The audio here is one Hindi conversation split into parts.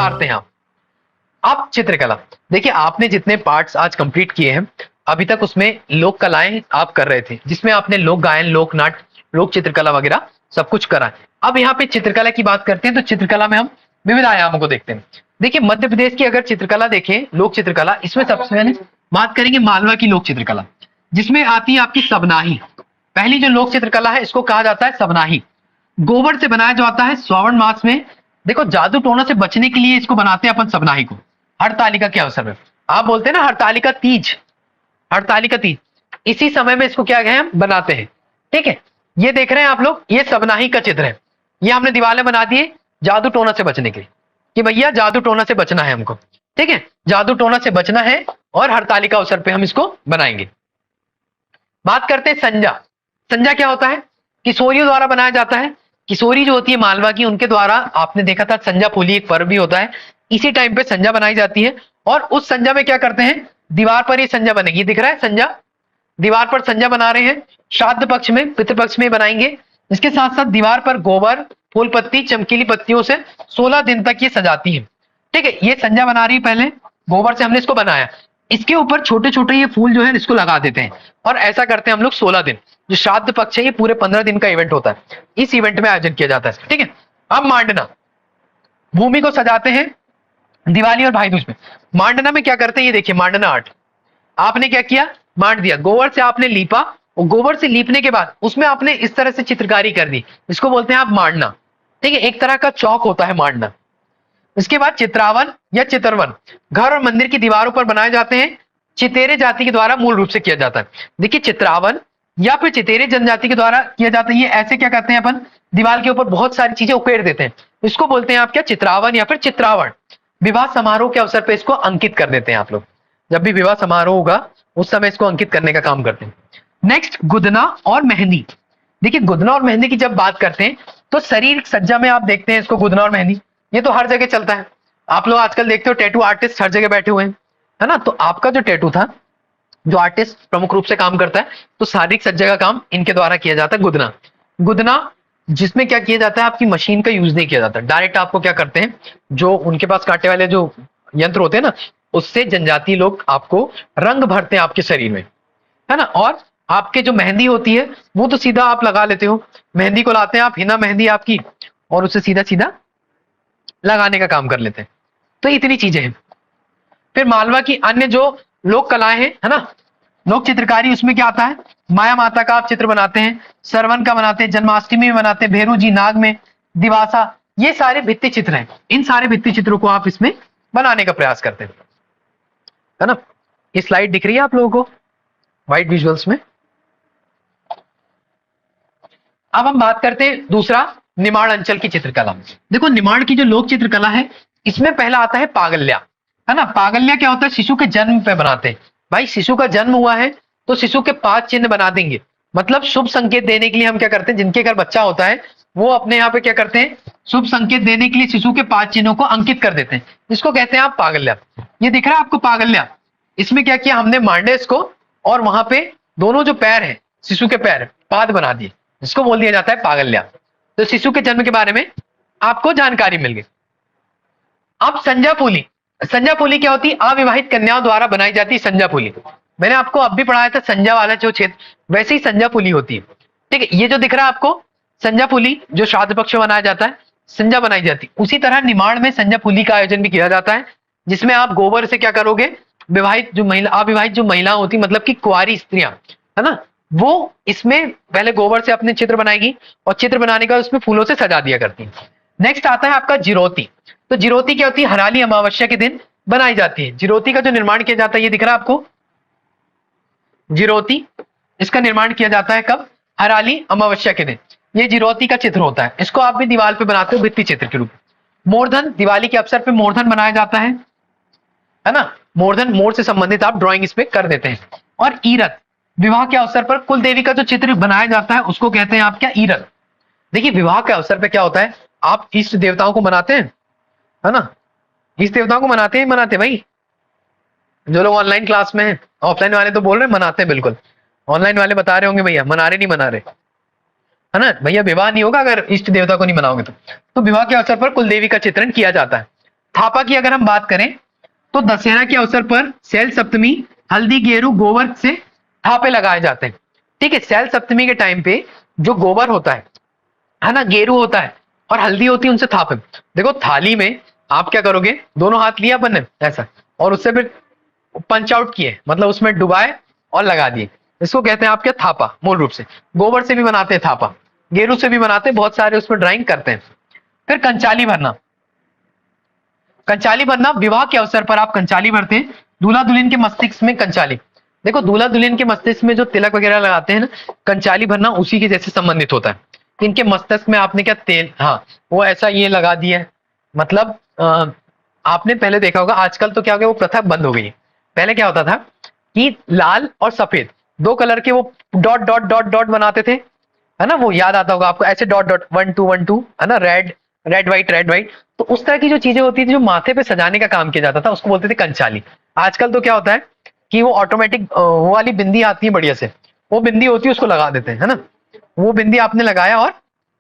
उतारते हैं आप। अब चित्रकला, देखिए आपने जितने पार्ट्स आज कंप्लीट किए हैं अभी तक, उसमें लोक कलाएं आप कर रहे थे, जिसमें आपने लोक गायन, लोक नाट्य, लोक चित्रकला वगैरह सब कुछ करा है। अब यहाँ पे चित्रकला की बात करते हैं, तो चित्रकला में हम विविध आयामों को देखते हैं। देखिए मध्य प्रदेश की अगर चित्रकला देखें, लोक चित्रकला, इसमें सबसे पहले बात करेंगे मालवा की लोक चित्रकला, जिसमें आती है आपकी सबनाही। पहली जो लोक चित्रकला है इसको कहा जाता है सबनाही। गोबर से बनाया जाता है श्रावण मास में। देखो जादू टोना से बचने के लिए इसको बनाते हैं अपन सबनाही को, हरतालिका के अवसर में। आप बोलते हैं ना हरतालिका तीज, हरतालिका तीज, इसी समय में इसको क्या है हम बनाते हैं। ठीक है, ये देख रहे हैं आप लोग, ये सबनाही का चित्र है। ये हमने दीवारें बना दिए जादू टोना से बचने के लिए, कि भैया जादू टोना से बचना है हमको। ठीक है, जादू टोना से बचना है और हरतालिका अवसर पे हम इसको बनाएंगे। बात करते हैं संजा। संजा क्या होता है? किशोरियों द्वारा बनाया जाता है। किशोरी जो होती है मालवा की, उनके द्वारा आपने देखा था संजा फूली एक पर्व भी होता है, इसी टाइम पे संजा बनाई जाती है। और उस संजा में क्या करते हैं, दीवार पर ये संजा बनेगी, दिख रहा है संजा, दीवार पर संजा बना रहे हैं। श्राद्ध पक्ष में, पितृपक्ष में बनाएंगे। इसके साथ साथ दीवार पर गोबर, फूल पत्ती, चमकीली पत्तियों से 16 दिन तक ये सजाती है। ठीक है, ये संजा बना रही है, पहले गोबर से हमने इसको बनाया, इसके ऊपर छोटे छोटे ये फूल जो है इसको लगा देते हैं, और ऐसा करते हैं हम लोग 16 दिन। जो श्राद्ध पक्ष है ये पूरे 15 दिन का इवेंट होता है, इस इवेंट में आयोजन किया जाता है। ठीक है, अब मांडना, भूमि को सजाते हैं दिवाली और भाई दूज में। मांडना में क्या करते हैं, ये देखिए मांडना आर्ट, आपने क्या किया, मांड दिया, गोबर से आपने लीपा, और गोबर से लीपने के बाद उसमें आपने इस तरह से चित्रकारी कर दी, इसको बोलते हैं आप मांडना। ठीक है, एक तरह का चौक होता है मांडना। इसके बाद चित्रावन या चित्रवन, घर और मंदिर की दीवारों पर बनाए जाते हैं, चितेरे जाति के द्वारा मूल रूप से किया जाता है। देखिए चित्रावन या फिर चितेरे जनजाति के द्वारा किया जाता है। ये ऐसे क्या करते हैं अपन, दीवार के ऊपर बहुत सारी चीजें उकेर देते हैं, इसको बोलते हैं आप क्या, चित्रावन या फिर चित्रावण। विवाह समारोह के अवसर पर इसको अंकित कर देते हैं आप लोग, जब भी विवाह समारोह होगा उस समय इसको अंकित करने का काम करते हैं। नेक्स्ट गुदना और मेहंदी। देखिए गुदना और मेहंदी की जब बात करते हैं तो शरीर सज्जा में आप देखते हैं इसको, गुदना और मेहंदी, ये तो हर जगह चलता है। आप लोग आजकल देखते हो टैटू आर्टिस्ट हर जगह बैठे हुए हैं, है ना। तो आपका जो टैटू था, जो आर्टिस्ट प्रमुख रूप से काम करता है, तो शारीरिक सज्जा का काम इनके द्वारा किया जाता है। गुदना, गुदना जिसमें क्या किया जाता है, आपकी मशीन का यूज नहीं किया जाता, डायरेक्ट आपको क्या करते हैं, जो उनके पास कांटे वाले जो यंत्र होते हैं ना, उससे जनजाति लोग आपको रंग भरते हैं आपके शरीर में, है ना। और आपके जो मेहंदी होती है वो तो सीधा आप लगा लेते हो, मेहंदी को लाते हैं आप, हिना मेहंदी आपकी, और उसे सीधा सीधा लगाने का काम कर लेते हैं। तो इतनी चीजें हैं। फिर मालवा की अन्य जो लोक कलाएं हैं, है ना, लोक चित्रकारी, उसमें क्या आता है, माया माता का आप चित्र बनाते हैं, सरवन का बनाते हैं, जन्माष्टमी में बनाते हैं, भेरू जी नाग में, दिवासा, ये सारे भित्ति चित्र हैं। इन सारे भित्ति चित्रों को आप इसमें बनाने का प्रयास करते हैं, है ना। ये स्लाइड दिख रही है आप लोगों को व्हाइट विजुअल्स में। अब हम बात करते हैं दूसरा, निमाड़ अंचल की चित्रकला। देखो निमाड़ की जो लोक चित्रकला है, इसमें पहला आता है पागल्या, है ना। पागल्या क्या होता है, शिशु के जन्म पे बनाते हैं। भाई शिशु का जन्म हुआ है तो शिशु के 5 चिन्ह बना देंगे, मतलब शुभ संकेत देने के लिए हम क्या करते हैं, जिनके घर बच्चा होता है वो अपने यहाँ पे क्या करते हैं, शुभ संकेत देने के लिए शिशु के 5 चिन्हों को अंकित कर देते हैं, इसको कहते हैं आप पागल्या। ये दिख रहा है आपको पागल्या, इसमें क्या किया हमने, मांडे इसको, और वहां पे दोनों जो पैर है, शिशु के पैर पाद बना दिए, इसको बोल दिया जाता है पागल्या। तो शिशु के जन्म के बारे में आपको जानकारी मिल गई। अब संजा फूली, संजा फूली क्या होती है, अविवाहित कन्याओं द्वारा बनाई जाती है संजा फूली। मैंने आपको अब भी पढ़ाया था संजा वाला जो क्षेत्र, वैसे ही संजा फूली होती है। ठीक है, ये जो दिख रहा है आपको संजा फूली, जो श्राद्ध पक्ष में बनाया जाता है, संजा बनाई जाती है। उसी तरह निमाड़ में संजा फूली का आयोजन भी किया जाता है, जिसमें आप गोबर से क्या करोगे, विवाहित जो महिला, अविवाहित जो महिला होती, मतलब कि कुंवारी स्त्रियां, है ना, वो इसमें पहले गोबर से अपने चित्र बनाएगी, और चित्र बनाने का उसमें फूलों से सजा दिया करती है। नेक्स्ट आता है आपका जिरोती। तो जिरोती क्या होती है, हराली अमावस्या के दिन बनाई जाती है। जिरोती का जो निर्माण किया जाता है, ये दिख रहा है आपको, जिरोती, इसका निर्माण किया जाता है कब, हराली अमावस्या के दिन। ये जिरोती का चित्र होता है, इसको आप भी दीवार पे बनाते हो भित्ति चित्र के रूप में। मोरधन, दिवाली के अवसर पे मोरधन बनाया जाता है ना, मोरधन, मोर से संबंधित आप ड्राइंग इसमें कर देते हैं। और ईरत, विवाह के अवसर पर कुल देवी का जो चित्र बनाया जाता है उसको कहते हैं आप क्या, ईरत। देखिए विवाह के अवसर पे क्या होता है, आप इष्ट देवताओं को मनाते हैं, है ना, इष्ट देवताओं को मनाते हैं, मनाते भाई। जो लोग ऑनलाइन क्लास में हैं, ऑफलाइन वाले तो बोल रहे हैं मनाते हैं, बिल्कुल ऑनलाइन वाले बता रहे होंगे भैया मना रहे नहीं मना रहे, है ना। भैया विवाह नहीं होगा अगर इष्ट देवता को नहीं मनाओगे तो विवाह के अवसर पर कुल देवी का चित्रण किया जाता है। थापा की अगर हम बात करें तो दशहरा के अवसर पर शैल सप्तमी हल्दी गेरू गोबर से थापे लगाए जाते हैं। ठीक है, शैल सप्तमी के टाइम पे जो गोबर होता है ना, गेरू होता है और हल्दी होती है, उनसे थापे। देखो थाली में आप क्या करोगे, दोनों हाथ लिया अपन ने ऐसा और उससे फिर पंच आउट किए, मतलब उसमें डुबाए और लगा दिए। इसको कहते हैं आपके थापा। मूल रूप से गोबर से भी बनाते हैं थापा, गेरू से भी बनाते हैं, बहुत सारे उसमें ड्राइंग करते हैं। फिर कंचाली भरना। कंचाली भरना विवाह के अवसर पर आप कंचाली भरते हैं। दूल्हा दुल्हन के मस्तिष्क में कंचाली, देखो दूल्हा दुल्हन के मस्तिष्क में जो तिलक वगैरह लगाते हैं ना, कंचाली भरना उसी के जैसे संबंधित होता है। इनके मस्तिष्क में आपने क्या तेल, हाँ वो ऐसा ये लगा दिया है। मतलब आपने पहले देखा होगा, आजकल तो क्या हो गया, वो प्रथा बंद हो गई है। पहले क्या होता था कि लाल और सफेद दो कलर के वो डॉट डॉट डॉट डॉट बनाते थे, है ना, वो याद आता होगा आपको, ऐसे डॉट डॉट 1 2 1 2, है ना, red red white red white. तो उस तरह की जो चीजें होती थी जो माथे पे सजाने का काम किया जाता था, उसको बोलते थे कंचाली। आजकल तो क्या होता है कि वो ऑटोमेटिक वो वाली बिंदी आती है बढ़िया से, वो बिंदी होती है उसको लगा देते हैं, है ना, वो बिंदी आपने लगाया और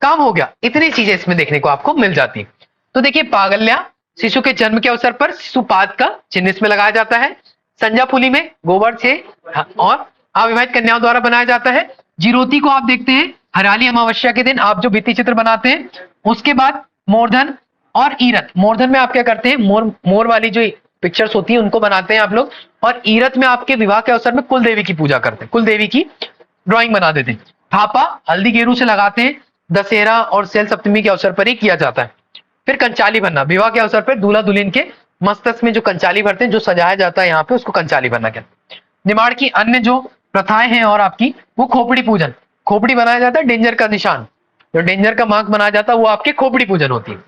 काम हो गया। इतनी चीजें इसमें देखने को आपको मिल जाती है। तो देखिए पागल्या शिशु के जन्म के अवसर पर शिशुपात का चिन्ह इसमें लगाया जाता है। संजा फुली में गोबर से और अविवाहित कन्याओं द्वारा बनाया जाता है। जीरोती को आप देखते हैं हरियाली अमावस्या के दिन आप जो भित्ति चित्र बनाते हैं। उसके बाद मोरधन और ईरत। मोरधन में आप क्या करते हैं, मोर मोर वाली जो पिक्चर्स होती है उनको बनाते हैं आप लोग, और ईरत में आपके विवाह के अवसर में कुल देवी की पूजा करते हैं, कुल देवी की ड्राइंग बना देते हैं। थापा हल्दी गेरू से लगाते हैं, दशहरा और शैल सप्तमी के अवसर पर ही किया जाता है। फिर कंचाली भरना विवाह के अवसर पर दूल्हा दुल्हन के मस्तक में जो कंचाली भरते हैं, जो सजाया जाता है यहाँ पे, उसको कंचाली भरना कहते हैं। निमाड़ की अन्य जो प्रथाएं हैं और आपकी, वो खोपड़ी पूजन। खोपड़ी बनाया जाता है डेंजर का निशान, जो डेंजर का मार्क बनाया जाता है वो आपके खोपड़ी पूजन होती है,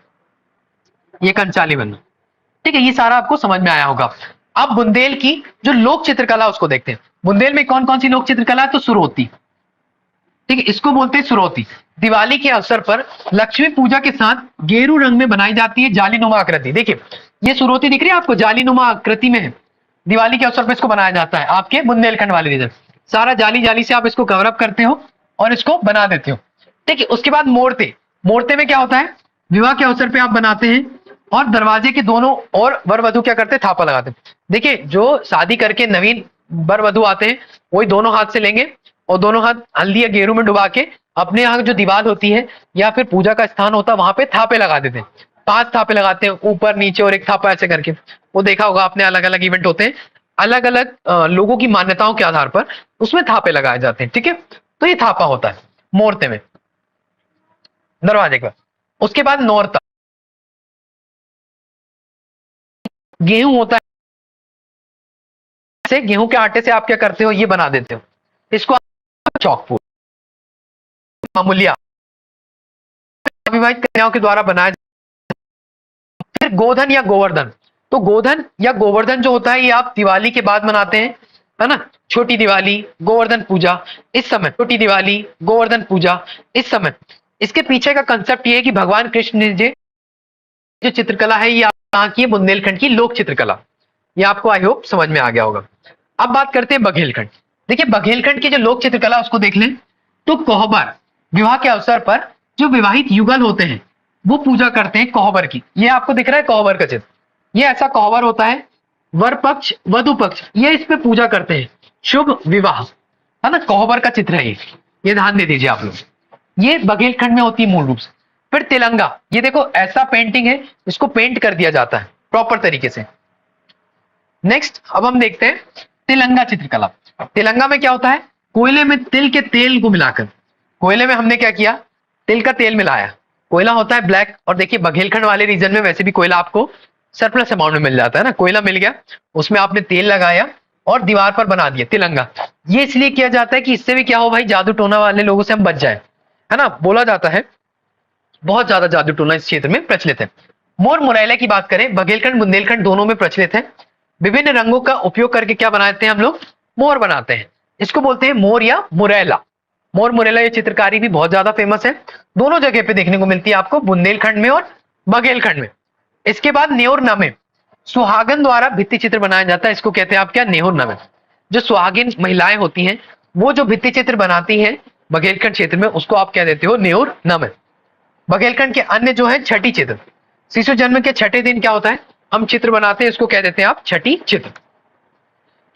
ये कंचाली बनना। ठीक है, ये सारा आपको समझ में आया होगा। अब बुंदेल की जो लोक चित्रकला उसको देखते हैं। बुंदेल में कौन कौन सी लोक चित्रकला है, तो सुरोती। ठीक है, इसको बोलते हैं सुरोती। दिवाली के अवसर पर लक्ष्मी पूजा के साथ गेरू रंग में बनाई जाती है जालीनुमा आकृति। देखिए ये सुरोती दिख रही है आपको, जालीनुमा आकृति में है। दिवाली के अवसर पर इसको बनाया जाता है आपके बुंदेलखंड वाले रीजन। सारा जाली जाली से आप इसको कवर अप करते हो और इसको बना देते हो। ठीक है, उसके बाद मोड़ते। मोड़ते में क्या होता है, विवाह के अवसर पे आप बनाते हैं और दरवाजे के दोनों और वर वधु क्या करते हैं, थापा लगाते हैं। देखिए जो शादी करके नवीन वर वधु आते हैं, वही दोनों हाथ से लेंगे और दोनों हाथ हल्दी या गेरू में डुबा के अपने यहाँ जो दीवार होती है या फिर पूजा का स्थान होता है वहां पे थापे लगा देते हैं। 5 थापे लगाते हैं, ऊपर नीचे और एक थापा ऐसे करके। वो देखा होगा आपने, अलग अलग इवेंट होते हैं, अलग अलग लोगों की मान्यताओं के आधार पर उसमें थापे लगाए जाते हैं। ठीक है, तो ये थापा होता है मोर्ते में, दरवाजे का। उसके बाद नौरता, गेहूं होता है, से गेहूं के आटे से आप क्या करते हो, ये बना देते हो, इसको आप चौकपुर। मामूलिया अविवाहित कन्याओं के द्वारा बनाया। फिर गोधन या गोवर्धन। तो गोधन या गोवर्धन जो होता है ये आप दिवाली के बाद मनाते हैं, है ना, छोटी दिवाली गोवर्धन पूजा इस समय, छोटी दिवाली गोवर्धन पूजा इस समय। इसके पीछे का कंसेप्ट ये है कि भगवान कृष्ण ने जो चित्रकला है ये कहाँ की है, बुंदेलखंड की लोक चित्रकला। ये आपको आई होप समझ में आ गया होगा। अब बात करते हैं बघेलखंड। देखिए बघेलखंड की जो लोक चित्रकला उसको देख लें तो कोहबर, विवाह के अवसर पर जो विवाहित युगल होते हैं वो पूजा करते हैं कोहबर की। ये आपको दिख रहा है कोहबर का चित्र, ये ऐसा कोहबर होता है। वर पक्ष वधु पक्ष ये इस पे पूजा करते हैं, शुभ विवाह, है ना, कोहबर का चित्र है ये ध्यान दे दीजिए आप लोग। ये बघेलखंड में होती है मूल रूप से। फिर तिलंगा, ये देखो ऐसा पेंटिंग है, इसको पेंट कर दिया जाता है प्रॉपर तरीके से। नेक्स्ट अब हम देखते हैं तिलंगा चित्रकला। तिलंगा में क्या होता है, कोयले में तिल के तेल को मिलाकर, कोयले में हमने क्या किया, तिल का तेल मिलाया। कोयला होता है ब्लैक, और देखिए बघेलखंड वाले रीजन में वैसे भी कोयला आपको सरप्लस अमाउंट में मिल जाता है ना। कोयला मिल गया, उसमें आपने तेल लगाया और दीवार पर बना दिया तिलंगा। ये इसलिए किया जाता है कि इससे भी क्या हो भाई, जादू टोना वाले लोगों से हम बच जाए, है ना। बोला जाता है बहुत ज्यादा जादू टोना इस क्षेत्र में प्रचलित है। मोर मुरैला की बात करें, बघेलखंड बुंदेलखंड दोनों में प्रचलित है। विभिन्न रंगों का उपयोग करके क्या बनाते हैं हम लोग, मोर बनाते हैं। इसको बोलते हैं मोर या मुरैला। मोर मुरैला ये चित्रकारी भी बहुत ज्यादा फेमस है, दोनों जगह पे देखने को मिलती है आपको, बुंदेलखंड में और बघेलखंड में। इसके बाद नेउर नमे, सुहागन द्वारा भित्ति चित्र बनाया जाता है, इसको कहते हैं आप क्या, नेहुर नमे। जो सुहागिन महिलाएं होती हैं वो जो भित्ति चित्र बनाती हैं बघेलखंड क्षेत्र में, उसको आप क्या देते हो, नेउर नमे। बघेलखंड के अन्य जो है छठी चित्र, शिशु जन्म के छठे दिन क्या होता है, हम चित्र बनाते हैं, इसको कह देते हैं आप छठी चित्र।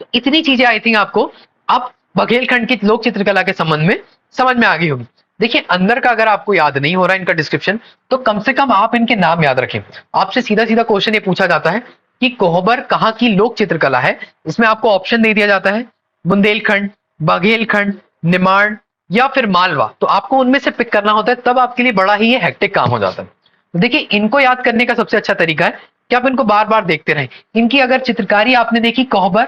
तो इतनी चीजें आई थिंक आपको अब बघेलखंड की लोक चित्रकला के संबंध में समझ में आ गई होगी। देखिए अंदर का अगर आपको याद नहीं हो रहा है इनका डिस्क्रिप्शन, तो कम से कम आप इनके नाम याद रखें। आपसे सीधा सीधा क्वेश्चन ये पूछा जाता है कि कोहबर कहाँ की लोक चित्रकला है। इसमें आपको ऑप्शन दे दिया जाता है बुंदेलखंड, बघेलखंड, निमाड़ या फिर मालवा। तो आपको उनमें से पिक करना होता है, तब आपके लिए बड़ा ही ये हेक्टिक काम हो जाता है। तो देखिए इनको याद करने का सबसे अच्छा तरीका है कि आप इनको बार बार देखते रहें। इनकी अगर चित्रकारी आपने देखी कोहबर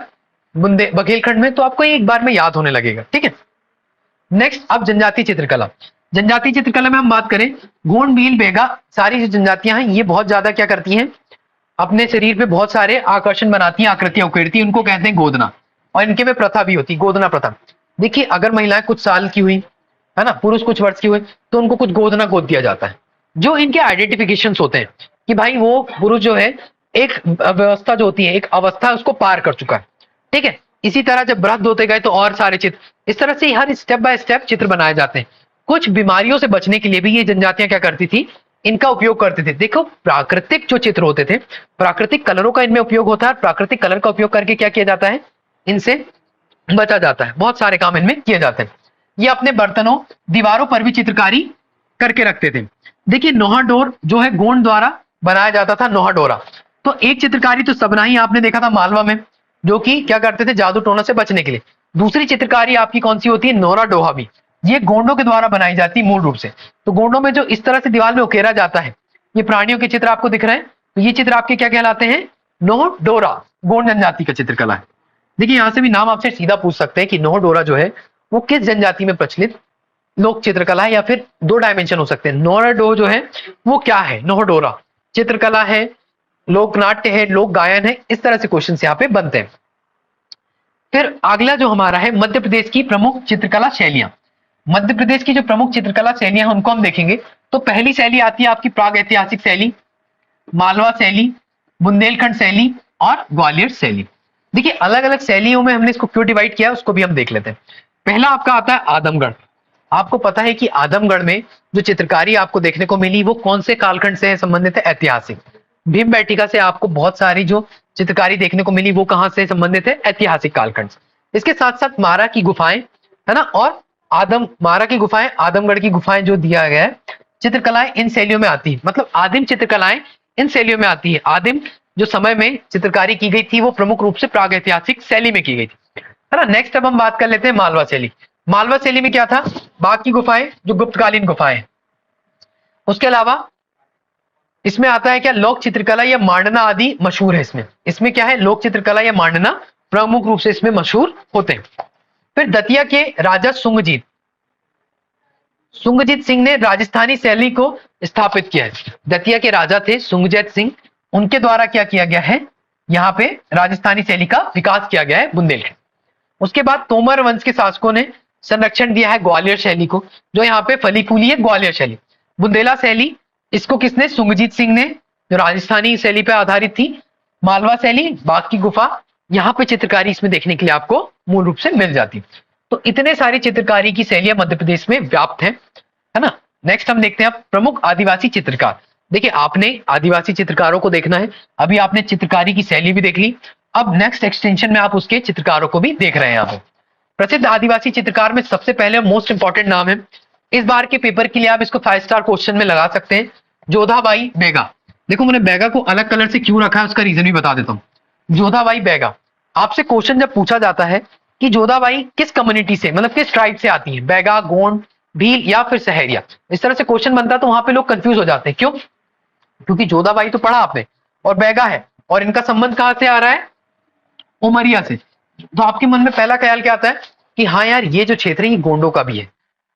बुंदे बघेलखंड में, तो आपको एक बार में याद होने लगेगा। ठीक है, नेक्स्ट अब जनजातीय चित्रकला। जनजातीय चित्रकला में हम बात करें, गोंड, भील, बेगा, सारी जो जनजातियां हैं ये बहुत ज्यादा क्या करती हैं, अपने शरीर पे बहुत सारे आकर्षण बनाती हैं, आकृतियां उकेरती हैं, उनको कहते हैं गोदना। और इनके में प्रथा भी होती है, गोदना प्रथा। देखिए अगर महिलाएं कुछ साल की हुई है ना, पुरुष कुछ वर्ष की हुए, तो उनको कुछ गोदना गोद दिया जाता है, जो इनके आइडेंटिफिकेशन होते हैं कि भाई वो पुरुष जो है एक व्यवस्था जो होती है, एक अवस्था उसको पार कर चुका है। ठीक है, इसी तरह जब वृद्ध होते गए तो और सारे चित्र, इस तरह से हर स्टेप बाय स्टेप चित्र बनाए जाते हैं। कुछ बीमारियों से बचने के लिए भी ये जनजातियां क्या करती थी, इनका उपयोग करते थे। देखो प्राकृतिक जो चित्र होते थे, प्राकृतिक कलरों का इनमें उपयोग होता है। प्राकृतिक कलर का उपयोग करके क्या किया जाता है, इनसे बचा जाता है। बहुत सारे काम इनमें किए जाते हैं। ये अपने बर्तनों, दीवारों पर भी चित्रकारी करके रखते थे। देखिए नोहा डोर जो है गोंड द्वारा बनाया जाता था, नोहा डोरा। तो एक चित्रकारी तो सबनाही आपने देखा था मालवा में, जो कि क्या करते थे जादू टोना से बचने के लिए। दूसरी चित्रकारी आपकी कौन सी होती है, नोरा डोहा भी। ये गोंडों के द्वारा बनाई जाती है मूल रूप से। तो गोंडों में जो इस तरह से दीवार में उकेरा जाता है, ये प्राणियों के चित्र आपको दिख रहे हैं, तो ये चित्र आपके क्या कहलाते हैं, नोह डोरा, गोंड जनजाति का चित्रकला है। देखिए यहां से भी नाम आपसे सीधा पूछ सकते हैं कि नोह डोरा जो है वो किस जनजाति में प्रचलित लोक चित्रकला है, या फिर दो डायमेंशन हो सकते हैं। नोरा डो जो है वो क्या है, नोह डोरा चित्रकला है, लोक नाट्य है, लोक गायन है। इस तरह से क्वेश्चन यहाँ पे बनते हैं। फिर अगला जो हमारा है मध्य प्रदेश की प्रमुख चित्रकला शैलियां। मध्य प्रदेश की जो प्रमुख चित्रकला शैलियां हैं उनको हम देखेंगे। तो पहली शैली आती है आपकी प्राग ऐतिहासिक शैली, मालवा शैली, बुंदेलखंड शैली और ग्वालियर शैली। देखिए अलग अलग शैलियों में हमने इसको क्यों डिवाइड किया उसको भी हम देख लेते हैं। पहला आपका आता है आदमगढ़। आपको पता है कि आदमगढ़ में जो चित्रकारी आपको देखने को मिली वो कौन से कालखंड से संबंधित है, ऐतिहासिक। भीम बैटिका से आपको बहुत सारी जो चित्रकारी देखने को मिली वो कहां से संबंधित है, ऐतिहासिक कालखंड। इसके साथ साथ मारा की गुफाएं है ना, और मारा की गुफाएं, आदमगढ़ की गुफाएं जो दिया गया है, चित्रकलाएं इन शैलियों में आती है। मतलब आदिम चित्रकलाएं इन शैलियों में आती है। आदिम जो समय में चित्रकारी की गई थी वो प्रमुख रूप से प्राग ऐतिहासिक शैली में की गई थी, है ना। नेक्स्ट अब हम बात कर लेते हैं मालवा शैली। मालवा शैली में क्या था, बाघ की गुफाएं जो गुप्तकालीन गुफाएं। उसके अलावा इसमें आता है क्या, लोक चित्रकला या मांडना आदि मशहूर है। इसमें क्या है, लोक चित्रकला या मांडना प्रमुख रूप से इसमें मशहूर होते हैं। फिर दतिया के राजा सुंगजीत सिंह ने राजस्थानी शैली को स्थापित किया है। दतिया के राजा थे सुंगजीत सिंह, उनके द्वारा क्या किया गया है, यहाँ पे राजस्थानी शैली का विकास किया गया है बुंदेलखंड। उसके बाद तोमर वंश के शासकों ने संरक्षण दिया है ग्वालियर शैली को, जो यहाँ पे फली फूली है ग्वालियर शैली। बुंदेला शैली, इसको किसने, सुंगजीत सिंह ने, जो राजस्थानी शैली पर आधारित थी। मालवा शैली, बाघ की गुफा, यहाँ पे चित्रकारी इसमें देखने के लिए आपको मूल रूप से मिल जाती। तो इतने सारी चित्रकारी की शैलियां मध्य प्रदेश में व्याप्त है ना। नेक्स्ट हम देखते हैं प्रमुख आदिवासी चित्रकार। देखिए आपने आदिवासी चित्रकारों को देखना है, अभी आपने चित्रकारी की शैली भी देख ली, अब नेक्स्ट एक्सटेंशन में आप उसके चित्रकारों को भी देख रहे हैं। यहाँ पे प्रसिद्ध आदिवासी चित्रकार में सबसे पहले मोस्ट इंपॉर्टेंट नाम है, इस बार के पेपर के लिए आप इसको 5 स्टार क्वेश्चन में लगा सकते हैं, जोधाबाई बेगा। देखो मैंने बेगा को अलग कलर से क्यों रखा है उसका रीजन भी बता देता हूं। जोधाबाई बेगा, आपसे क्वेश्चन जब पूछा जाता है कि जोधाबाई किस कम्युनिटी से, मतलब किस ट्राइब से आती है, बेगा, गोंड, भील या फिर सहरिया, इस तरह से क्वेश्चन बनता है, तो वहां पे लोग कंफ्यूज हो जाते हैं। क्यों, क्योंकि जोधाबाई तो पढ़ा आपने और बेगा है, और इनका संबंध कहां से आ रहा है, उमरिया से। तो आपके मन में पहला ख्याल क्या आता है कि हाँ यार ये जो क्षेत्र है ये गोंडों का भी है,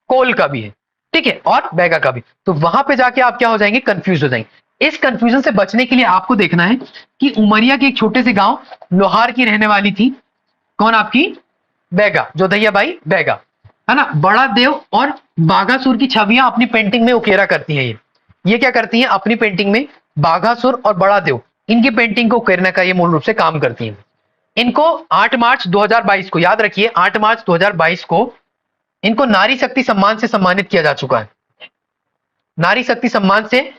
कोल का भी है, ठीक है, और बेगा का भी। तो वहां पे जाके आप क्या हो जाएंगे, कंफ्यूज हो जाएंगे। इस कंफ्यूजन से बचने के लिए आपको देखना है कि उमरिया के एक छोटे से गांव लोहार की रहने वाली थी, कौन, आपकी बेगा, जोधैयाबाई बेगा, है ना। बड़ा देव और बाघासुर की छवियां अपनी पेंटिंग में उकेरा करती हैं। ये क्या करती हैं, अपनी पेंटिंग में बाघासुर और बड़ा देव, इनकी पेंटिंग को उकेरने का ये मूल रूप से काम करती हैं। इनको 8 मार्च 2022 को, याद रखिए 8 मार्च 2022 को इनको नारी शक्ति सम्मान से सम्मानित किया जा चुका है। नारी शक्ति सम्मान से,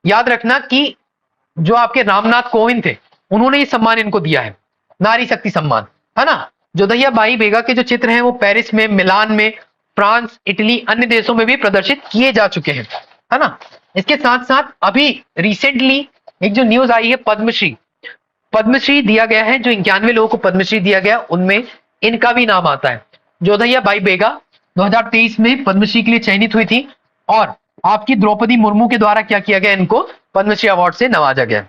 याद रखना कि जो आपके रामनाथ कोविंद थे, उन्होंने ये सम्मान इनको दिया है, नारी शक्ति सम्मान, है ना। जोधैया बाई बेगा के जो चित्र हैं वो पेरिस में, मिलान में, फ्रांस, इटली, अन्य देशों में भी प्रदर्शित किए जा चुके हैं, है ना। इसके साथ साथ अभी रिसेंटली एक जो न्यूज आई है, पद्मश्री, पद्मश्री दिया गया है, जो 91 लोगों को पद्मश्री दिया गया, उनमें इनका भी नाम आता है। जोधैया बाई बेगा 2023 में पद्मश्री के लिए चयनित हुई थी, और आपकी द्रौपदी मुर्मू के द्वारा क्या किया गया, इनको पद्मश्री अवार्ड से नवाजा गया।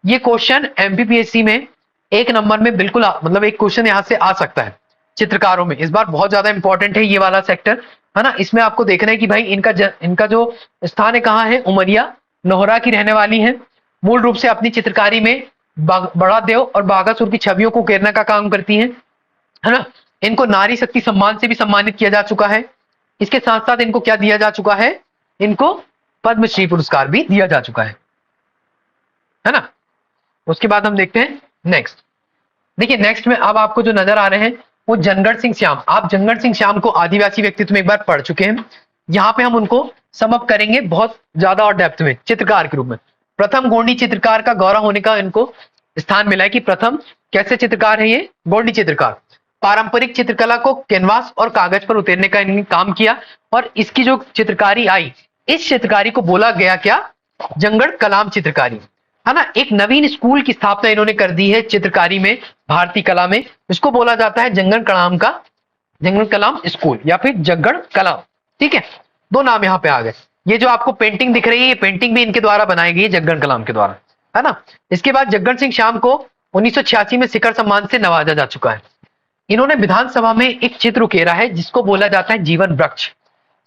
ये क्वेश्चन एमपीपीएससी में एक नंबर में बिल्कुल मतलब एक क्वेश्चन यहां से आ सकता है चित्रकारों में, इस बार बहुत ज्यादा इंपॉर्टेंट है ये वाला सेक्टर, है ना। इसमें आपको देखना है कि भाई इनका जो स्थान है कहाँ है, उमरिया, लोहरा की रहने वाली है। मूल रूप से अपनी चित्रकारी में बड़ा देव और बागासुर की छवियों को उकेरने का काम करती है ना। इनको नारी शक्ति सम्मान से भी सम्मानित किया जा चुका है। इसके साथ साथ इनको क्या दिया जा चुका है, इनको पद्मश्री पुरस्कार भी दिया जा चुका है ना। उसके बाद हम देखते हैं नेक्स्ट। देखिए नेक्स्ट में अब आपको जो नजर आ रहे हैं वो जनगढ़ सिंह श्याम। आप जनगढ़ सिंह श्याम को आदिवासी व्यक्तित्व में एक बार पढ़ चुके हैं, यहाँ पे हम उनको समअप करेंगे बहुत ज्यादा और डेप्थ में चित्रकार के रूप में। प्रथम गोंडी चित्रकार का गौरव होने का इनको स्थान मिला है कि प्रथम कैसे चित्रकार है ये, गोंडी चित्रकार। पारंपरिक चित्रकला को कैनवास और कागज पर उतेरने का इन्होंने काम किया, और इसकी जो चित्रकारी आई, इस चित्रकारी को बोला गया क्या, जंगड़ कलाम चित्रकारी, है ना। एक नवीन स्कूल की स्थापना इन्होंने कर दी है चित्रकारी में, भारतीय कला में। इसको बोला जाता है जंगड़ कलाम स्कूल या फिर जंगड़ कलाम, ठीक है। दो नाम यहाँ पे आ गए। ये जो आपको पेंटिंग दिख रही है, ये पेंटिंग भी इनके द्वारा बनाई गई है, जंगड़ कलाम के द्वारा, है ना। इसके बाद जगगढ़ सिंह श्याम को 1986 में शिखर सम्मान से नवाजा जा चुका है। इन्होंने विधानसभा में एक चित्र उकेरा है जिसको बोला जाता है जीवन वृक्ष।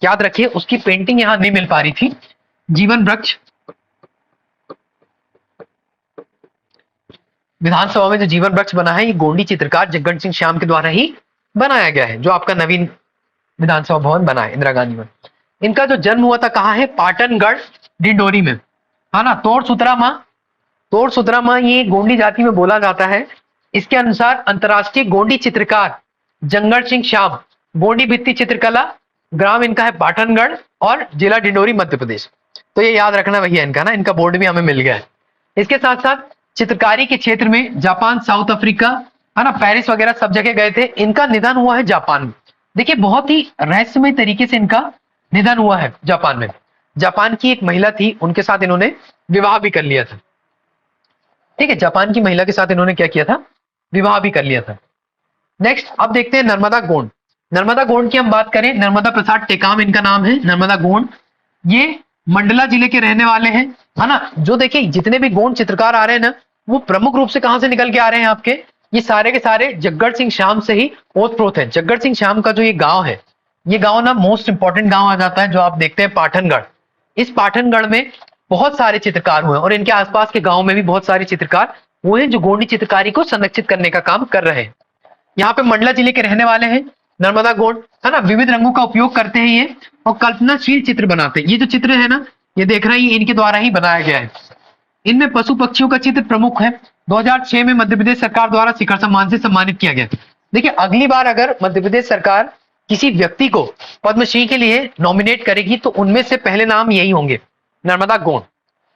याद रखिए, उसकी पेंटिंग यहां नहीं मिल पा रही थी। जीवन वृक्ष विधानसभा में जो जीवन वृक्ष बना है, ये गोंडी चित्रकार जगगढ़ सिंह श्याम के द्वारा ही बनाया गया है, जो आपका नवीन विधानसभा भवन बना है, इंदिरा गांधी भवन। इनका जो जन्म हुआ था कहाँ है, पाटनगढ़ डिंडोरी में, है ना। तोड़ सुतरा माँ ये गोंडी जाति में बोला जाता है। इसके अनुसार अंतरराष्ट्रीय गोंडी चित्रकार जंगड़ सिंह श्याम, गोंडी भित्ति चित्रकला, ग्राम इनका है पाटनगढ़ और जिला डिंडोरी मध्य प्रदेश। तो ये याद रखना भैया इनका ना, इनका बोर्ड भी हमें मिल गया है। इसके साथ साथ चित्रकारी के क्षेत्र में जापान, साउथ अफ्रीका, है ना, पेरिस वगैरह सब जगह गए थे। इनका निधन हुआ है जापान में। देखिए बहुत ही रहस्यमय तरीके से इनका निधन हुआ है जापान में। जापान की एक महिला थी, उनके साथ इन्होंने विवाह भी कर लिया था, ठीक है। जापान की महिला के साथ इन्होंने क्या किया था, विवाह भी कर लिया था। नेक्स्ट अब देखते हैं नर्मदा गोंड। नर्मदा गोंड की हम बात करें, नर्मदा प्रसाद टेकाम इनका नाम है, नर्मदा गोंड। ये मंडला जिले के रहने वाले हैं, है ना। जो देखिए जितने भी गोंड चित्रकार आ रहे हैं ना, वो प्रमुख रूप से कहां से निकल के आ रहे हैं आपके, ये सारे के सारे जगगढ़ सिंह श्याम से ही ओतप्रोत है। जगगढ़ सिंह श्याम का जो ये गांव है, ये गांव ना मोस्ट इंपॉर्टेंट गांव आ जाता है, जो आप देखते हैं पाटनगढ़। इस पाटनगढ़ में बहुत सारे चित्रकार हुए, और इनके आसपास के गांव में भी बहुत सारे चित्रकार हुए हैं जो गोंडी चित्रकारी को संरक्षित करने का काम कर रहे हैं। यहाँ पे मंडला जिले के रहने वाले हैं नर्मदा गोंड, है ना। विविध रंगों का उपयोग करते हैं ये, और कल्पनाशील चित्र बनाते हैं। ये जो चित्र है ना, ये देख रहे हैं, ये इनके द्वारा ही बनाया गया है। इनमें पशु पक्षियों का चित्र प्रमुख है। 2006 में मध्य प्रदेश सरकार द्वारा शिखर सम्मान से सम्मानित किया गया। देखिए अगली बार अगर मध्य प्रदेश सरकार किसी व्यक्ति को पद्मश्री के लिए नॉमिनेट करेगी तो उनमें से पहले नाम यही होंगे, नर्मदा गोंड,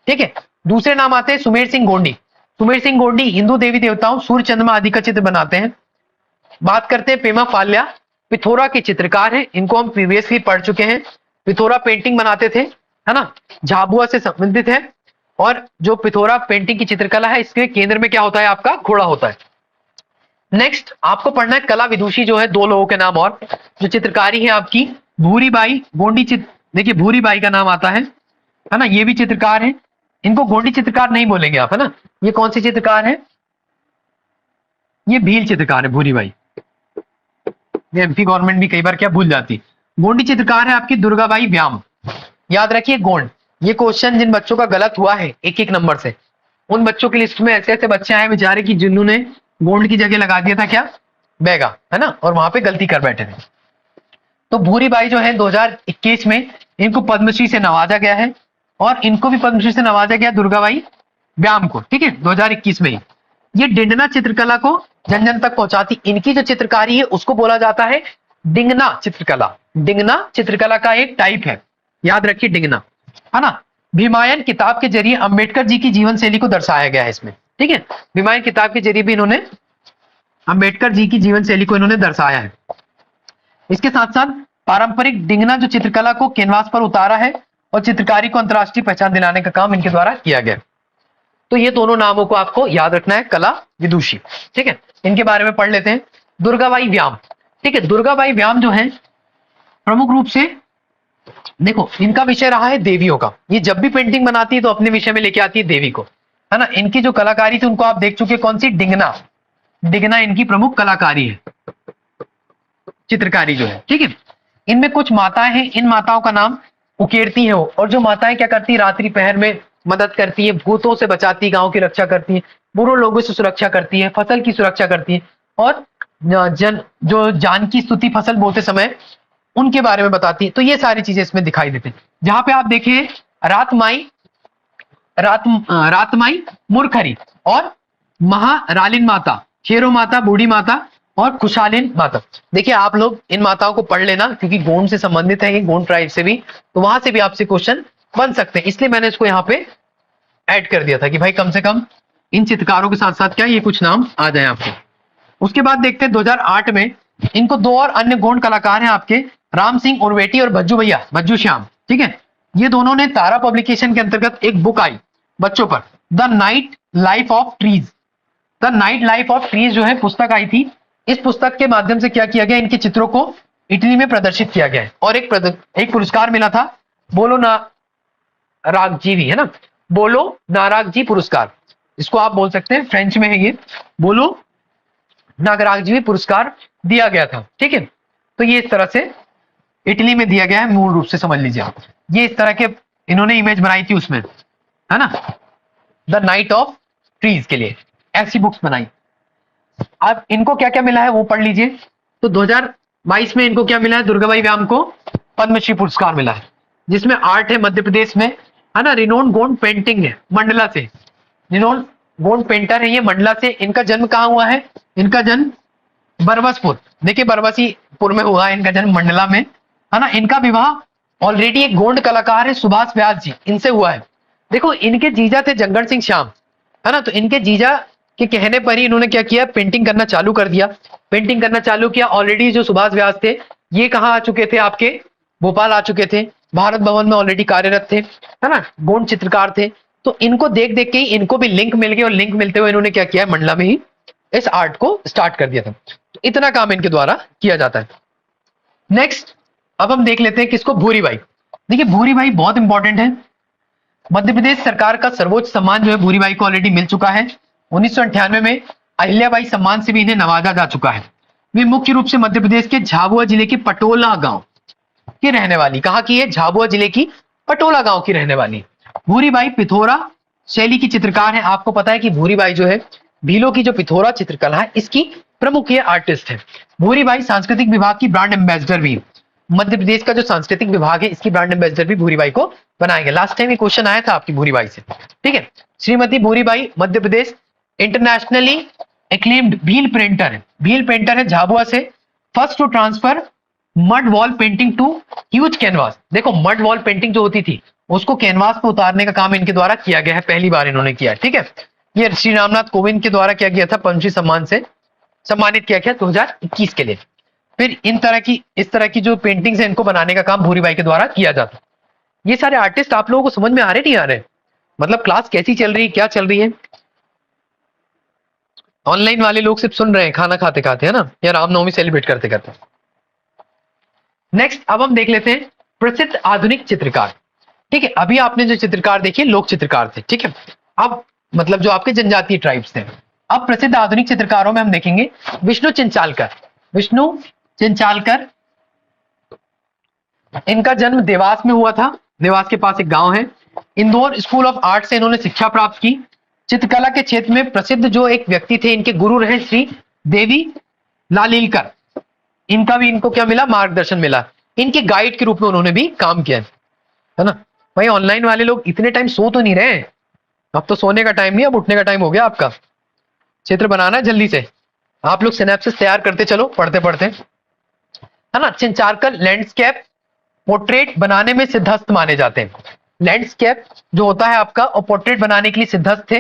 ठीक है। दूसरे नाम आते हैं सुमेर सिंह गोंडी। सुमेर सिंह गोंडी हिंदू देवी देवताओं, सूर्य चंद्रमा आदि का चित्र बनाते हैं। बात करते हैं पेमा फाल्या, पिथौरा के चित्रकार हैं, इनको हम प्रीवियसली पढ़ चुके हैं। पिथौरा पेंटिंग बनाते थे, है ना, झाबुआ से संबंधित है। और जो पिथौरा पेंटिंग की चित्रकला है, इसके केंद्र में क्या होता है, आपका घोड़ा होता है। नेक्स्ट आपको पढ़ना है कला विदुषी जो है, दो लोगों के नाम और जो चित्रकारी है आपकी, भूरीबाई गोंडी देखिए भूरीबाई का नाम आता है ना, ये भी चित्रकार है। इनको गोंडी चित्रकार नहीं बोलेंगे आप, है ना। ये कौन सी चित्रकार है, ये भील चित्रकार है भूरीबाई। ये एमपी गवर्नमेंट भी कई बार क्या भूल जाती। गोंडी चित्रकार है आपकी दुर्गाबाई व्याम। याद रखिए गोंड, ये क्वेश्चन जिन बच्चों का गलत हुआ है एक एक नंबर से, उन बच्चों की लिस्ट में ऐसे ऐसे बच्चे आए बेचारे की जिन्होंने गोंड की जगह लगा दिया था क्या, बैगा, है ना, और वहां पे गलती कर बैठे थे। तो भूरीबाई जो है 2021 में इनको पद्मश्री से नवाजा गया है, और इनको भी पद्मश्री से नवाजा गया दुर्गाबाई व्याम को, ठीक है, 2021 में ही। ये डिंडना चित्रकला को जन जन तक पहुंचाती। इनकी जो चित्रकारी है उसको बोला जाता है डिंगना चित्रकला। डिंगना चित्रकला का एक टाइप है, याद रखिए डिंगना, है ना। भीमायन किताब के जरिए अंबेडकर जी की जीवन शैली को दर्शाया गया है इसमें, ठीक है। भीमायन किताब के जरिए भी इन्होंने अंबेडकर जी की जीवन शैली को इन्होंने दर्शाया है। इसके साथ साथ पारंपरिक डिंगना जो चित्रकला को कैनवास पर उतारा है और चित्रकारी को अंतर्राष्ट्रीय पहचान दिलाने का काम इनके द्वारा किया गया। तो ये दोनों नामों को आपको याद रखना है, कला विदुषी, ठीक है। इनके बारे में पढ़ लेते हैं। दुर्गाबाई व्याम, ठीक है। दुर्गाबाई व्याम जो है प्रमुख रूप से, देखो इनका विषय रहा है देवियों का। ये जब भी पेंटिंग बनाती है तो अपने विषय में लेके आती है देवी को, है ना। इनकी जो कलाकारी थी उनको आप देख चुके, कौन सी, डिंगना। डिंगना इनकी प्रमुख कलाकारी है, चित्रकारी जो है, ठीक है। इनमें कुछ माताएं हैं, इन माताओं का नाम उकेरती है वो, और जो माताएं क्या करती है, रात्रि पहर में मदद करती है, भूतों से बचाती है, गांव की रक्षा करती है, बुरे लोगों से सुरक्षा करती है, फसल की सुरक्षा करती है, और जो जान की स्तुति फसल बोते समय उनके बारे में बताती है। तो ये सारी चीजें इसमें दिखाई देती है। जहां पे आप देखें रातमाई मूर्खरी और महारालिन माता, शेरो माता, बूढ़ी माता और खुशालिन माता। देखिए आप लोग इन माताओं को पढ़ लेना, क्योंकि गोंड से संबंधित है, ये गोंड ट्राइब से भी, तो वहां से भी आपसे क्वेश्चन बन सकते हैं। इसलिए मैंने इसको यहाँ पे ऐड कर दिया था कि भाई कम से कम इन चित्रकारों के साथ साथ क्या ये कुछ नाम आ जाए आपको। उसके बाद देखते हैं 2008 में इनको दो और अन्य गोंड कलाकार हैं आपके, राम सिंह उर्वेटी और भज्जू भैया, भज्जू श्याम, ठीक है। ये दोनों ने तारा पब्लिकेशन के अंतर्गत एक बुक आई बच्चों पर, the night life of trees. The night life of trees जो है पुस्तक आई थी। इस पुस्तक के माध्यम से क्या किया गया, इनके चित्रों को इटली में प्रदर्शित किया गया है, और एक पुरस्कार मिला था, बोलो नारागजी, है ना, बोलो नारागजी पुरस्कार, इसको आप बोल सकते हैं, फ्रेंच में है ये, बोलो नागरागजी पुरस्कार दिया गया था, ठीक है। तो ये इस तरह से इटली में दिया गया है, मूल रूप से समझ लीजिए आप। ये इस तरह के इन्होंने इमेज बनाई थी उसमें, है ना, द नाइट ऑफ ट्रीज के लिए ऐसी बुक्स बनाई। अब इनको क्या क्या मिला है वो पढ़ लीजिए। तो 2022 में इनको क्या मिला है, दुर्गाबाई व्याम को पद्मश्री पुरस्कार मिला है, जिसमें आर्ट है मध्य प्रदेश में, है ना। रिनोन गोंड पेंटिंग है मंडला से, रिनोन गोंड पेंटर है ये मंडला से। इनका जन्म कहाँ हुआ है, इनका जन्म बरबसपुर, देखिए बरबसीपुर में हुआ है इनका जन्म, मंडला में, है ना। इनका विवाह ऑलरेडी एक गोंड कलाकार है सुभाष व्यास जी, इनसे हुआ है। देखो इनके जीजा थे जंगड़ सिंह श्याम, है ना। तो इनके जीजा के कहने पर ही इन्होंने क्या किया, पेंटिंग करना चालू कर दिया, पेंटिंग करना चालू किया। ऑलरेडी जो सुभाष व्यास थे ये कहाँ आ चुके थे, आपके भोपाल आ चुके थे, भारत भवन में ऑलरेडी कार्यरत थे, है ना, गोंड चित्रकार थे। तो इनको देख देख के ही इनको भी लिंक मिल गया, और लिंक मिलते हुए इन्होंने क्या किया, मंडला में ही इस आर्ट को स्टार्ट कर दिया था। तो इतना काम इनके द्वारा किया जाता है। नेक्स्ट अब हम देख लेते हैं किसको, भूरीबाई। देखिए भूरीबाई बहुत इंपॉर्टेंट है। मध्य प्रदेश सरकार का सर्वोच्च सम्मान जो है भूरीबाई को ऑलरेडी मिल चुका है। 1998 में अहिल्याबाई सम्मान से भी इन्हें नवाजा जा चुका है। वे मुख्य रूप से मध्य प्रदेश के झाबुआ जिले के पटोला गांव की रहने वाली, कहां की है, झाबुआ जिले की पटोला गांव की रहने वाली। भूरीबाई पिथोरा शैली की चित्रकार है। आपको पता है कि भूरीबाई जो है भीलों की जो पिथोरा चित्रकला है इसकी प्रमुख ये आर्टिस्ट है। भूरीबाई सांस्कृतिक विभाग की ब्रांड एम्बेसडर भी, मध्य प्रदेश का जो सांस्कृतिक विभाग है इसकी ब्रांड एम्बेसडर भी भूरीबाई को बनाएंगे। लास्ट टाइम ये क्वेश्चन आया था आपकी भूरीबाई से, ठीक है। Shrimati Bhuribai Madhya Pradesh internationally acclaimed Bhil painter है, भील पेंटर है झाबुआ से, first to transfer mud wall painting to huge canvas. देखो मड वॉल पेंटिंग जो होती थी उसको कैनवास पे उतारने का काम इनके द्वारा किया गया है, पहली बार इन्होंने किया है, ठीक है। ये श्री रामनाथ कोविंद के द्वारा किया गया था, पद्मश्री सम्मान से सम्मानित किया गया 2021 के लिए। फिर इस तरह की जो पेंटिंग्स है इनको बनाने का काम भूरीबाई के द्वारा किया जाता। ये सारे आर्टिस्ट आप लोगों को समझ में आ रहे नहीं आ रहे, मतलब क्लास कैसी चल रही है, क्या चल रही है। ऑनलाइन वाले लोग सिर्फ सुन रहे हैं खाना खाते खाते, है ना, या रामनवमी सेलिब्रेट करते करते। नेक्स्ट अब हम देख लेते हैं प्रसिद्ध आधुनिक चित्रकार, ठीक है। अभी आपने जो चित्रकार देखिए लोक चित्रकार थे, ठीक है। अब मतलब जो आपके जनजातीय ट्राइब्स थे। अब प्रसिद्ध आधुनिक चित्रकारों में हम देखेंगे विष्णु चिंचालकर। विष्णु चिंचालकर, इनका जन्म देवास में हुआ था, देवास के पास एक गांव है। इंदौर स्कूल ऑफ आर्ट से इन्होंने शिक्षा प्राप्त की। चित्रकला के क्षेत्र में प्रसिद्ध जो एक व्यक्ति थे, इनके गुरु रहे श्री देवी लालीलकर। इनका भी इनको क्या मिला, मार्गदर्शन मिला। इनके गाइड के रूप में उन्होंने भी काम किया है ना। भाई ऑनलाइन वाले लोग इतने टाइम सो तो नहीं रहे, अब तो सोने का टाइम नहीं, अब उठने का टाइम हो गया आपका। चित्र बनाना है जल्दी से, आप लोग सिनेप्सिस तैयार करते चलो पढ़ते पढ़ते, है ना। चिंचालकर लैंडस्केप पोर्ट्रेट बनाने में सिद्धहस्त माने जाते हैं। लैंडस्केप जो होता है आपका, और पोर्ट्रेट बनाने के लिए सिद्धस्त थे।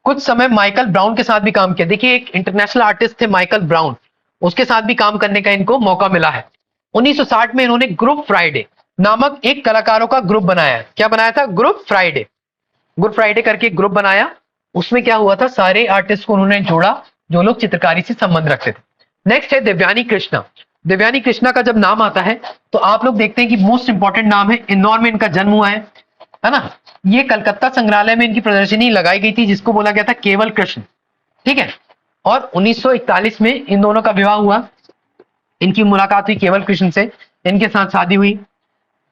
कुछ समय माइकल ब्राउन के साथ भी काम किया। देखिए एक इंटरनेशनल आर्टिस्ट थे माइकल ब्राउन, उसके साथ भी काम करने का इनको मौका मिला है। 1960 में इन्होंने ग्रुप फ्राइडे नामक एक कलाकारों का ग्रुप बनाया। क्या बनाया था? Group Friday. ग्रुप फ्राइडे करके एक ग्रुप बनाया। उसमें क्या हुआ था, सारे आर्टिस्ट को उन्होंने जोड़ा जो लोग चित्रकारी से संबंध रखते थे। नेक्स्ट है देवयानी कृष्णा। देवयानी कृष्णा का जब नाम आता है तो आप लोग देखते हैं कि मोस्ट इंपॉर्टेंट नाम है, इंदौर में इनका जन्म हुआ है ना। ये कलकत्ता संग्रहालय में इनकी प्रदर्शनी लगाई गई थी जिसको बोला गया था केवल कृष्ण, ठीक है। और 1941 में इन दोनों का विवाह हुआ, इनकी मुलाकात हुई केवल कृष्ण से, इनके साथ शादी हुई।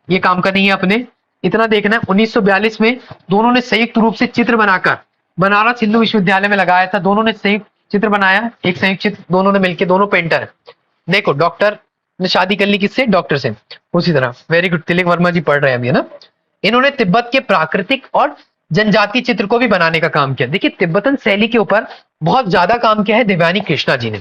ये काम कर रही है अपने, इतना देखना है। 1942 में दोनों ने संयुक्त रूप से चित्र बनाकर बनारस हिंदू विश्वविद्यालय में लगाया था। दोनों ने संयुक्त चित्र बनाया, एक संयुक्त चित्र, दोनों ने मिलकर, दोनों पेंटर है। देखो डॉक्टर ने शादी कर ली किससे? डॉक्टर से। उसी तरह वेरी गुड, तिलक वर्मा जी पढ़ रहे हैं अभी, है ना। इन्होंने तिब्बत के प्राकृतिक और जनजातीय चित्र को भी बनाने का काम किया। देखिए तिब्बतन शैली के ऊपर बहुत ज्यादा काम किया है देवयानी कृष्णा जी ने,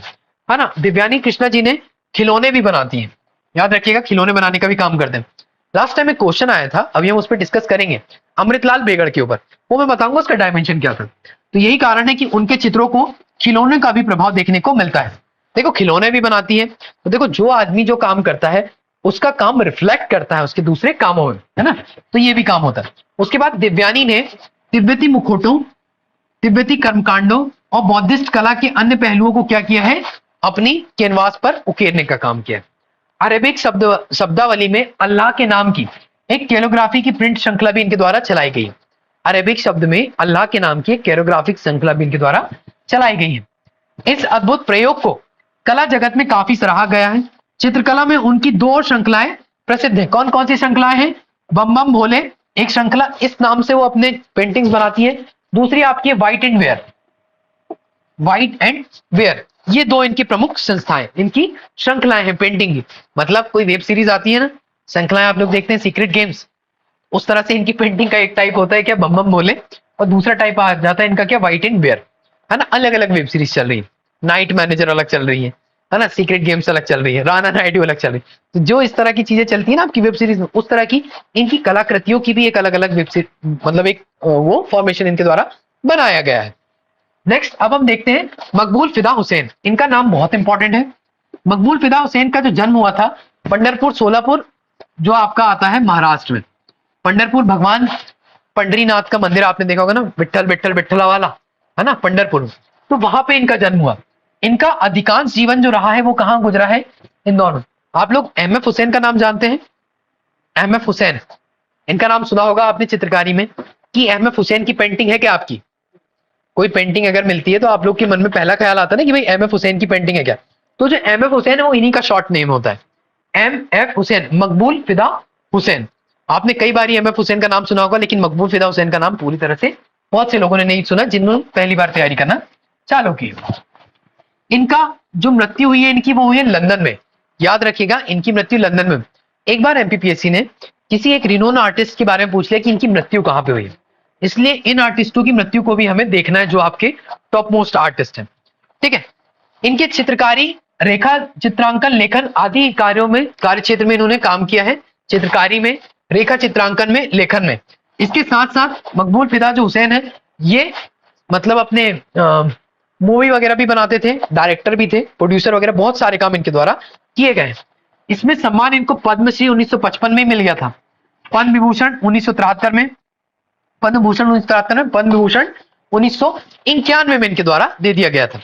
है ना। देवयानी कृष्णा जी ने खिलौने भी बनाती हैं, याद रखिएगा, खिलौने बनाने का भी काम करते हैं। लास्ट टाइम एक क्वेश्चन आया था, अभी हम उस पर डिस्कस करेंगे, अमृतलाल बेगड़ के ऊपर, वो मैं बताऊंगा उसका डायमेंशन क्या था। तो यही कारण है कि उनके चित्रों को खिलौने का भी प्रभाव देखने को मिलता है। देखो खिलौने भी बनाती है, तो देखो जो आदमी जो काम करता है उसका काम रिफ्लेक्ट करता है उसके दूसरे कामों में, है ना। तो ये भी काम होता है। उसके बाद देवयानी ने तिब्बती मुखौटों, तिब्बती कर्मकांडों और बौद्धिस्ट कला के अन्य पहलुओं को क्या किया है, अपनी कैनवास पर उकेरने का काम किया। अरेबिक शब्दावली में अल्लाह के नाम की एक कैलोग्राफी की प्रिंट श्रृंखला भी इनके द्वारा चलाई गई है। अरेबिक शब्द में अल्लाह के नाम की एक कैलोग्राफिक श्रृंखला भी इनके द्वारा चलाई गई है। इस अद्भुत प्रयोग को कला जगत में काफी सराहा गया है। चित्रकला में उनकी दो और श्रृंखलाएं प्रसिद्ध है। कौन कौन सी श्रृंखलाएं हैं? बम बम भोले एक श्रृंखला, इस नाम से वो अपने पेंटिंग्स बनाती है। दूसरी आपकी है white and ware, white and ware, ये दो इनकी प्रमुख संस्थाएं, इनकी श्रृंखलाएं हैं पेंटिंग की। मतलब कोई वेब सीरीज आती है ना, श्रृंखलाएं आप लोग देखते हैं सीक्रेट गेम्स, उस तरह से इनकी पेंटिंग का एक टाइप होता है क्या, बम बम भोले, और दूसरा टाइप आ जाता है इनका क्या, व्हाइट एंड वेयर, है ना। अलग अलग वेब सीरीज चल रही है, नाइट मैनेजर अलग चल रही है ना, सीक्रेट गेम्स अलग चल रही है, राना नायडू अलग चल रही है। तो जो इस तरह की चीजें चलती है ना आपकी वेब सीरीज में, उस तरह की इनकी कलाकृतियों की भी एक अलग अलग वेब सीरीज, मतलब एक वो फॉर्मेशन इनके द्वारा बनाया गया है। नेक्स्ट अब हम देखते हैं मकबूल फिदा हुसैन। इनका नाम बहुत इंपॉर्टेंट है। मकबूल फिदा हुसैन का जो जन्म हुआ था पंढरपुर सोलापुर, जो आपका आता है महाराष्ट्र में। पंढरपुर भगवान पंडरीनाथ का मंदिर आपने देखा होगा ना, विट्ठल विट्ठल विट्ठला वाला, है ना, पंढरपुर। तो वहां पे इनका जन्म हुआ। इनका अधिकांश जीवन जो रहा है वो कहां गुजरा है? इंदौर में। आप लोग एम.एफ. हुसैन का नाम जानते हैं? एम.एफ. हुसैन, इनका नाम सुना होगा आपने चित्रकारी में, कि एम.एफ. हुसैन की पेंटिंग है क्या आपकी? कोई पेंटिंग अगर मिलती है तो आप लोग के मन में पहला ख्याल आता है ना कि भाई एम.एफ. हुसैन की पेंटिंग है क्या। तो जो एम.एफ. हुसैन है वो इन्हीं का शॉर्ट नेम होता है, एम.एफ. हुसैन, मकबूल फिदा हुसैन। आपने कई बार एम.एफ. हुसैन का नाम सुना होगा, लेकिन मकबूल फिदा हुसैन का नाम पूरी तरह से बहुत से लोगों ने नहीं सुना जिन्होंने पहली बार तैयारी करना चालू की। इनका जो मृत्यु हुई है इनकी, वो हुई है लंदन में। याद रखिएगा इनकी मृत्यु लंदन में। एक बार एमपीपीएससी ने किसी एक रिनोन आर्टिस्ट के बारे में पूछ लिया कि इनकी मृत्यु कहां पे हुई है, इसलिए इन आर्टिस्टों की मृत्यु को भी हमें देखना है जो आपके टॉप मोस्ट आर्टिस्ट हैं, ठीक है। इनके चित्रकारी, रेखा चित्रांकन, लेखन आदि कार्यों में, कार्य क्षेत्र में इन्होंने काम किया है, चित्रकारी में, रेखा चित्रांकन में, लेखन में। इसके साथ साथ मकबूल फिदा जो हुसैन है, ये मतलब अपने मूवी वगैरह भी बनाते थे, डायरेक्टर भी थे, प्रोड्यूसर वगैरह, बहुत सारे काम इनके द्वारा किए गए। इसमें सम्मान इनको पद्मश्री 1955 में मिल गया था, पद्म विभूषण 1973 में, पद्म भूषण 1973 में, पद्म विभूषण 1991 में इनके द्वारा दे दिया गया था।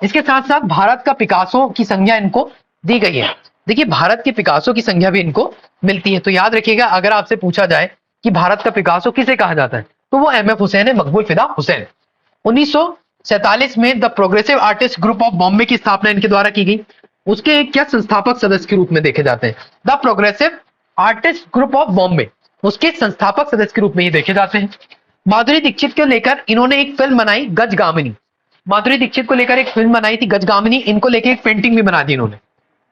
इसके साथ साथ भारत का पिकासो की संज्ञा इनको दी गई है। देखिए भारत के पिकासो की संज्ञा भी इनको मिलती है। तो याद रखिएगा अगर आपसे पूछा जाए कि भारत का पिकासो किसे कहा जाता है, तो वो एम.एफ. हुसैन है, मकबूल फिदा हुसैन। 1947 में the progressive artist group of Bombay की स्थापना इनके द्वारा की गई। उसके क्या संस्थापक सदस्य के रूप में देखे जाते हैं, the progressive artist group of Bombay, उसके संस्थापक सदस्य के रूप में ये देखे जाते हैं। माधुरी दीक्षित को लेकर इन्होंने एक फिल्म बनाई, गजगामिनी। माधुरी दीक्षित को लेकर एक फिल्म बनाई थी गजगामिनी, इनको लेकर एक पेंटिंग भी बना दी इन्होंने,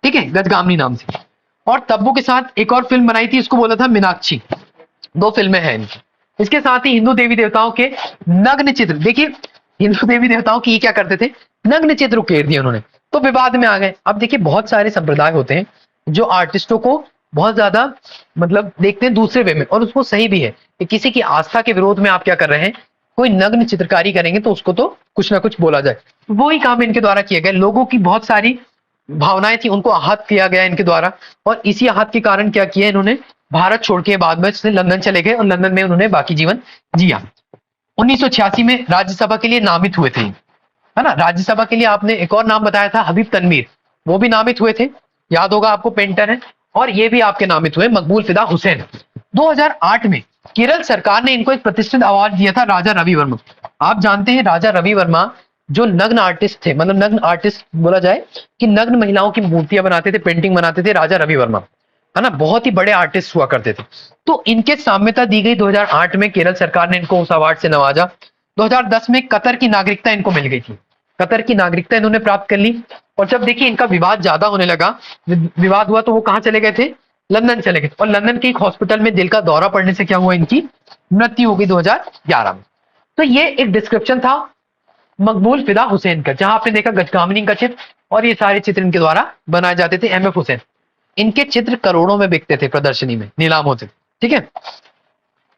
ठीक है, गजगामिनी नाम से। और तब्बू के साथ एक और फिल्म बनाई थी, इसको बोला था मीनाक्षी। दो फिल्में हैं इनकी। इसके साथ ही हिंदू देवी देवताओं के नग्न चित्र, देखिए हिंदू देवी देवताओं की क्या करते थे, नग्न चित्र उकेर दिए उन्होंने, तो विवाद में आ गए। अब देखिए बहुत सारे संप्रदाय होते हैं जो आर्टिस्टों को बहुत ज्यादा मतलब देखते हैं दूसरे वे में, और उसको सही भी है कि किसी की आस्था के विरोध में आप क्या कर रहे हैं, कोई नग्न चित्रकारी करेंगे तो उसको तो कुछ ना कुछ बोला जाए। वो ही काम इनके द्वारा किया गया, लोगों की बहुत सारी भावनाएं थी उनको आहत किया गया इनके द्वारा, और इसी आहत के कारण क्या किया इन्होंने, भारत छोड़ के बाद में से लंदन चले गए और लंदन में उन्होंने बाकी जीवन जिया। 1986 में राज्यसभा के लिए नामित हुए थे, है ना। राज्यसभा के लिए आपने एक और नाम बताया था, हबीब तनवीर, वो भी नामित हुए थे, याद होगा आपको, पेंटर है। और ये भी आपके नामित हुए, मकबूल फिदा हुसैन। 2008 में केरल सरकार ने इनको एक प्रतिष्ठित अवार्ड दिया था, राजा रवि वर्मा। आप जानते हैं राजा रवि वर्मा जो नग्न आर्टिस्ट थे, मतलब नग्न आर्टिस्ट बोला जाए कि नग्न महिलाओं की मूर्तियां बनाते थे, पेंटिंग बनाते थे, राजा रवि वर्मा, है ना, बहुत ही बड़े आर्टिस्ट हुआ करते थे। तो इनके साम्यता दी गई 2008 में, केरल सरकार ने इनको उस अवार्ड से नवाजा। 2010 में कतर की नागरिकता इनको मिल गई थी, कतर की नागरिकता इन्होंने प्राप्त कर ली। और जब देखिए इनका विवाद ज्यादा होने लगा, विवाद हुआ, तो वो कहां चले गए थे, लंदन चले गए, और लंदन के एक हॉस्पिटल में दिल का दौरा पड़ने से क्या हुआ, इनकी मृत्यु हो गई 2011 में। तो ये एक डिस्क्रिप्शन था मकबूल फिदा हुसैन का, जहां आपने देखा गजकामनी का चित्र, और ये सारे चित्र इनके द्वारा बनाए जाते थे। एम एफ हुसैन, इनके चित्र करोड़ों में बिकते थे, प्रदर्शनी में नीलाम होते थे। ठीक है,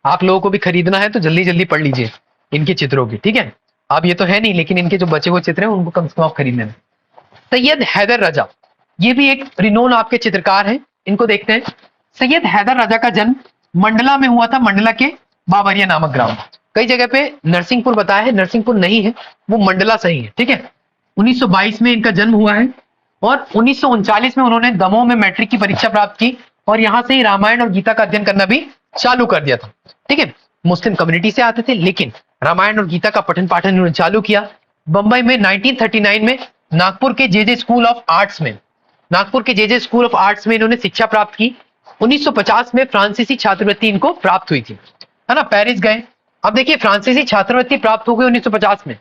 आप लोगों को भी खरीदना है तो जल्दी जल्दी पढ़ लीजिए इनके चित्रों की। ठीक है, अब ये तो है नहीं, लेकिन इनके जो बचे हुए चित्र हैं उनको कम से कम आप खरीदने में। सैयद हैदर रजा, ये भी एक रिनोन आपके चित्रकार हैं, इनको देखते हैं। सैयद हैदर रजा का जन्म मंडला में हुआ था, मंडला के बाबरिया नामक ग्राम। कई जगह पे नरसिंहपुर बताया है, नरसिंहपुर नहीं है, वो मंडला सही है। ठीक है, 1922 में इनका जन्म हुआ है, और 1939 में उन्होंने दमोह में मैट्रिक की परीक्षा प्राप्त की, और यहां से ही रामायण और गीता का अध्ययन करना भी चालू कर दिया था। ठीक है, मुस्लिम कम्युनिटी से आते थे, लेकिन रामायण और गीता का पठन पाठन उन्होंने चालू किया। बंबई में 1939 में नागपुर के जे स्कूल ऑफ आर्ट्स में, नागपुर के जे स्कूल ऑफ आर्ट्स में इन्होंने शिक्षा प्राप्त की। 1950 में फ्रांसीसी छात्रवृत्ति इनको प्राप्त हुई थी, है ना। पेरिस गए, अब देखिए फ्रांसीसी छात्रवृत्ति प्राप्त हो गई 1950 में,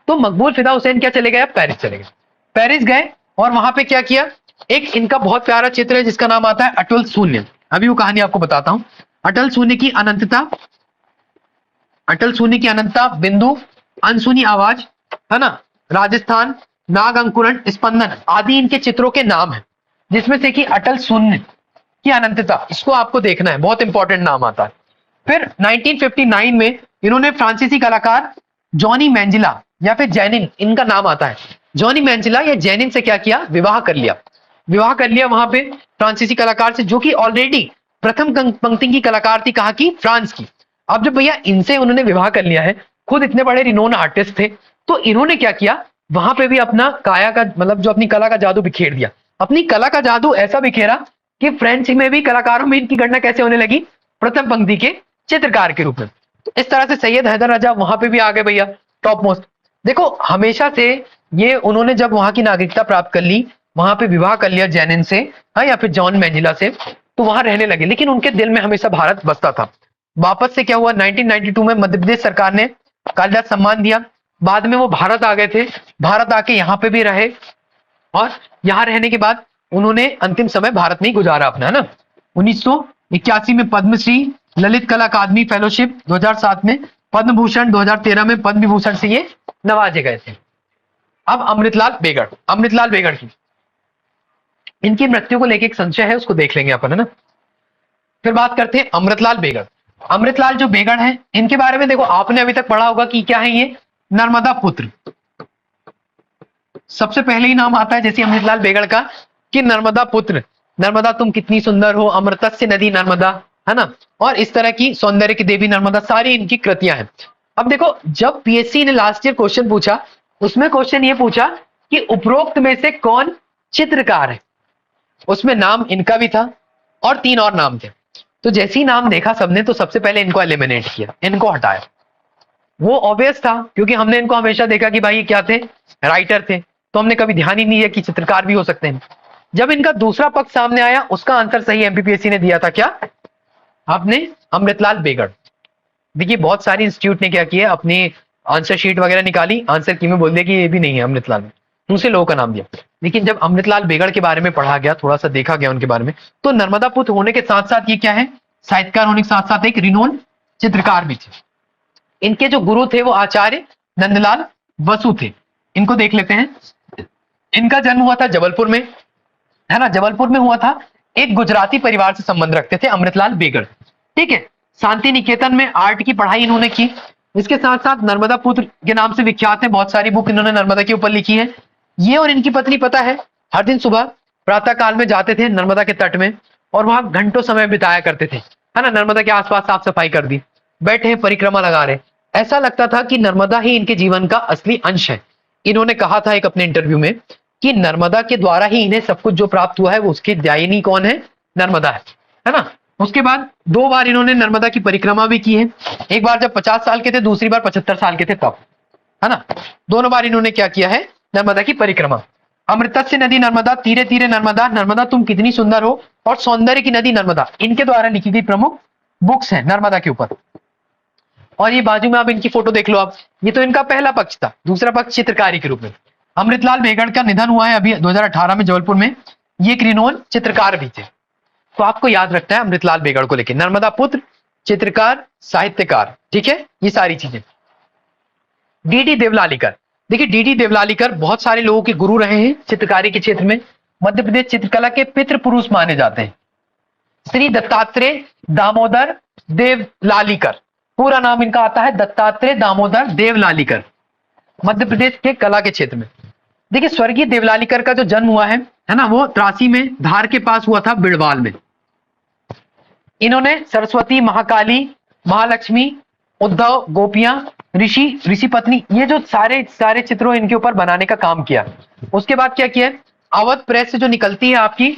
तो मकबूल फिदा हुसैन क्या चले गए, पेरिस चले गए। पेरिस गए और वहां पे क्या किया, एक इनका बहुत प्यारा चित्र है जिसका नाम आता है अटल शून्य। अभी वो कहानी आपको बताता हूं। अटल शून्य की अनंतता, अटल शून्य की अनंतता, बिंदु, अनसुनी आवाज, है ना, राजस्थान, नाग अंकुरण, स्पंदन आदि इनके चित्रों के नाम है, जिसमें से कि अटल शून्य की अनंतता, इसको आपको देखना है, बहुत इंपॉर्टेंट नाम आता है। फिर 1959 में इन्होंने फ्रांसीसी कलाकार जॉनी मैंजिला या फिर जैनिन, इनका नाम आता है, जॉनी मैंजिला या जैनिन से क्या किया, विवाह कर लिया। विवाह कर लिया वहां पे फ्रांसीसी कलाकार से, जो कि ऑलरेडी प्रथम पंक्ति की कलाकार थी, कहा की, फ्रांस की। अब जब भैया इनसे उन्होंने विवाह कर लिया है, खुद इतने बड़े रिनोन आर्टिस्ट थे, तो इन्होंने क्या किया, वहां पे भी अपना काया का मतलब जो अपनी कला का जादू बिखेर दिया। अपनी कला का जादू ऐसा बिखेरा कि फ्रेंच में भी कलाकारों में इनकी गणना कैसे होने लगी, प्रथम पंक्ति के चित्रकार के रूप में। तो इस तरह से सैयद हैदर रजा वहां पे भी आ गए भैया, टॉप मोस्ट। देखो हमेशा से ये उन्होंने जब वहां की नागरिकता प्राप्त कर ली, वहां पे विवाह कर लिया जैनिन से, हाँ, या फिर जॉन मैंजिला से, तो वहां रहने लगे, लेकिन उनके दिल में हमेशा भारत बसता था। वापस से क्या हुआ, 1992 में मध्य प्रदेश सरकार ने कालिदास सम्मान दिया। बाद में वो भारत आ गए थे, भारत आके यहाँ पे भी रहे, और यहाँ रहने के बाद उन्होंने अंतिम समय भारत में ही गुजारा अपना, है ना। 1981 में पद्मश्री, ललित कला अकादमी फेलोशिप 2007 में, पद्म भूषण 2013 में पद्म विभूषण से ये नवाजे गए थे। अब अमृतलाल बेगड़, अमृतलाल बेगड़ की, इनकी मृत्यु को लेकर एक संशय है, उसको देख लेंगे अपन, है ना। फिर बात करते हैं अमृतलाल बेगड़। अमृतलाल जो बेगड़ हैं, इनके बारे में देखो आपने अभी तक पढ़ा होगा कि क्या है ये, नर्मदा पुत्र, सबसे पहले ही नाम आता है जैसे अमृतलाल बेगड़ का कि नर्मदा पुत्र, नर्मदा तुम कितनी सुंदर हो, अमृतस्य नदी नर्मदा, है ना, और इस तरह की सौंदर्य की देवी नर्मदा, सारी इनकी कृतियां हैं। अब देखो जब पीएससी ने लास्ट ईयर क्वेश्चन पूछा, उसमें क्वेश्चन ये पूछा कि उपरोक्त में से कौन चित्रकार है, उसमें नाम इनका भी था और 3 और नाम थे। तो जैसे ही नाम देखा सबने, तो सबसे पहले इनको एलिमिनेट किया, इनको हटाया। वो ऑब्वियस था क्योंकि हमने इनको हमेशा देखा कि भाई क्या थे, राइटर थे, तो हमने कभी ध्यान ही नहीं दिया कि चित्रकार भी हो सकते हैं। जब इनका दूसरा पक्ष सामने आया, उसका आंसर सही एमपीपीएससी ने दिया था, क्या, आपने अमृतलाल बेगड़। देखिए बहुत सारी इंस्टीट्यूट ने क्या किया, अपनी आंसर शीट वगैरह निकाली, आंसर की में बोल दिया कि ये भी नहीं है अमृतलाल में, दूसरे लोगों का नाम दिया। लेकिन जब अमृतलाल बेगड़ के बारे में पढ़ा गया, थोड़ा सा देखा गया उनके बारे में, तो नर्मदा पुत्र होने के साथ साथ ये क्या है, साहित्यकार होने के साथ साथ एक रिनोन चित्रकार भी थे। इनके जो गुरु थे वो आचार्य नंदलाल बसु थे। इनको देख लेते हैं। इनका जन्म हुआ था जबलपुर में, है ना, जबलपुर में हुआ था। एक गुजराती परिवार से संबंध रखते थे, अमृतलाल बेगड़। ठीक है, शांति निकेतन में आर्ट की पढ़ाई इन्होंने की। इसके साथ साथ नर्मदा पुत्र के नाम से विख्यात है, बहुत सारी बुक इन्होंने नर्मदा के ऊपर लिखी है। ये और इनकी पत्नी पता है हर दिन सुबह प्रातः काल में जाते थे नर्मदा के तट में और वहां घंटों समय बिताया करते थे, है ना। नर्मदा के आसपास साफ सफाई कर दी, बैठे हैं परिक्रमा लगा रहे। ऐसा लगता था कि नर्मदा ही इनके जीवन का असली अंश है। इन्होंने कहा था एक अपने इंटरव्यू में कि नर्मदा के द्वारा ही इन्हें सब कुछ जो प्राप्त हुआ है वो उसकी दायिनी कौन है, नर्मदा है ना। उसके बाद 2 बार इन्होंने नर्मदा की परिक्रमा भी की है। एक बार जब 50 साल के थे, दूसरी बार 75 साल के थे तब, है ना। दोनों बार इन्होंने क्या किया है, नर्मदा की परिक्रमा। अमृतस्य नदी नर्मदा, तीरे तीरे नर्मदा, नर्मदा तुम कितनी सुंदर हो और सौंदर्य की नदी नर्मदा, इनके द्वारा लिखी गई प्रमुख बुक्स हैं नर्मदा के ऊपर। और ये बाजू में आप इनकी फोटो देख लो आप, ये तो इनका पहला पक्ष था। दूसरा पक्ष चित्रकारी के रूप में। अमृतलाल बेगड़ का निधन हुआ है अभी 2018 में जबलपुर में। ये एक रिनोन चित्रकार भी थे, तो आपको याद रखना है अमृतलाल बेगड़ को लेकर, नर्मदा पुत्र, चित्रकार, साहित्यकार। ठीक है, ये सारी चीजें। डीडी देवलालीकर, देखिए डीडी देवलालीकर बहुत सारे लोगों के गुरु रहे हैं चित्रकारी के क्षेत्र में। मध्य प्रदेश चित्रकला के पितृ पुरुष माने जाते हैं। श्री दत्तात्रेय दामोदर देवलालीकर, पूरा नाम इनका आता है दत्तात्रेय दामोदर देवलालीकर, मध्य प्रदेश के कला के क्षेत्र में। देखिए स्वर्गीय देवलालीकर का जो जन्म हुआ है ना, वो 83 में धार के पास हुआ था, बिड़वाल में। इन्होंने सरस्वती, महाकाली, महालक्ष्मी, उद्धव, गोपियां, ऋषि पत्नी, ये जो सारे चित्रों इनके ऊपर बनाने का काम किया। उसके बाद क्या किया, अवध प्रेस से जो निकलती है आपकी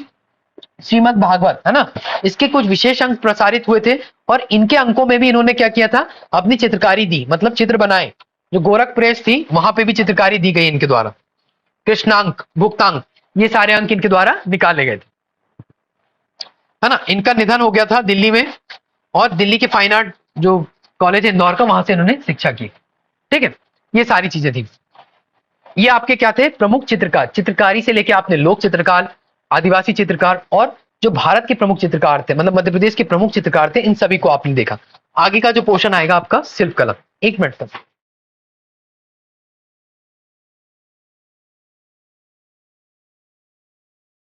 श्रीमद् भागवत, है ना, इसके कुछ विशेष अंक प्रसारित हुए थे और इनके अंकों में भी इन्होंने क्या किया था, अपनी चित्रकारी दी, मतलब चित्र बनाए। जो गोरख प्रेस थी वहां पे भी चित्रकारी दी गई इनके द्वारा। कृष्णांक, भुक्तांक, ये सारे अंक इनके द्वारा निकाले गए थे, है ना। इनका निधन हो गया था दिल्ली में, और दिल्ली के फाइन आर्ट जो कॉलेज है इंदौर का, वहां से इन्होंने शिक्षा की। ठीक है, ये सारी चीजें थी। ये आपके क्या थे, प्रमुख चित्रकार। चित्रकारी से लेके आपने लोक चित्रकार, आदिवासी चित्रकार और जो भारत के प्रमुख चित्रकार थे, मतलब मध्य प्रदेश के प्रमुख चित्रकार थे, इन सभी को आपने देखा। आगे का जो पोर्शन आएगा आपका शिल्पकला। 1 मिनट तक